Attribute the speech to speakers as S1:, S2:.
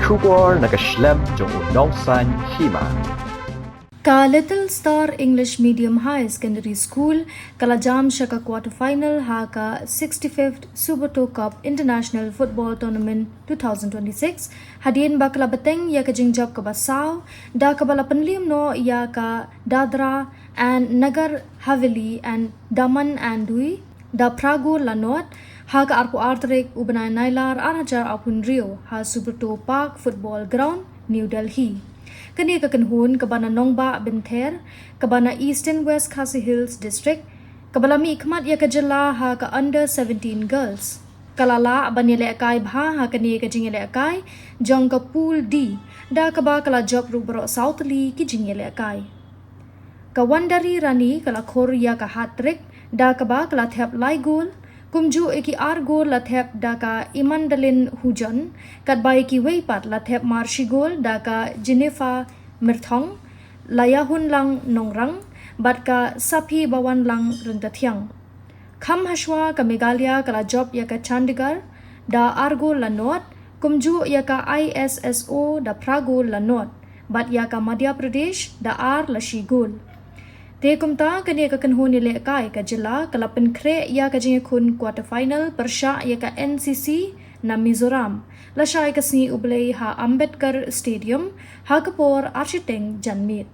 S1: Shubor nakaslem jong unongsan Hima.
S2: Ka Little Star English Medium High Secondary School kalajam shaka quarter final ha ka 65th Subroto Cup International Football Tournament 2026 hadin bakla beteng ya ka Jingjop ka Basau da ka bala penliam no ya ka Dadra and Nagar Haveli and Daman and Dui da Prago Lanot ha ka arpu artrek ubanay nailar arajar apun Rio ha Subroto Park Football Ground New Delhi. Kani kakanhun kabana Nongba Lynter, kabana East and West Khasi Hills District, kabala mi ikmat ya kajala ha ka under 17 girls. Kalala abanile akai bha ha kani ka jingile akai, jong ka pool D, da kaba kala job rubro Southly ki jingile akai. Kawandari Rani kala khor ya ka hat-trick, da kaba kala thep lai goal, kumju eki argo lathep daka imandalin hujan kat bai ki weipat lathep marshigol daka Jennifer Mirthong layahun lang nongrang bat ka sapi bawan lang rendathyang kham hashwa ka Meghalaya kala job ya ka Chandigarh da argo lanot kumju ya ka ISSO da Prago lanot bat ya ka Madhya Pradesh da ar lashigol Te kumta kani ka kanhun nile kai ka jila kalapan kre ya ka jing kun quarter final persha ya ka NCC na Mizoram la shay ka si ublay ha Ambedkar Stadium ha kapor architeng janmit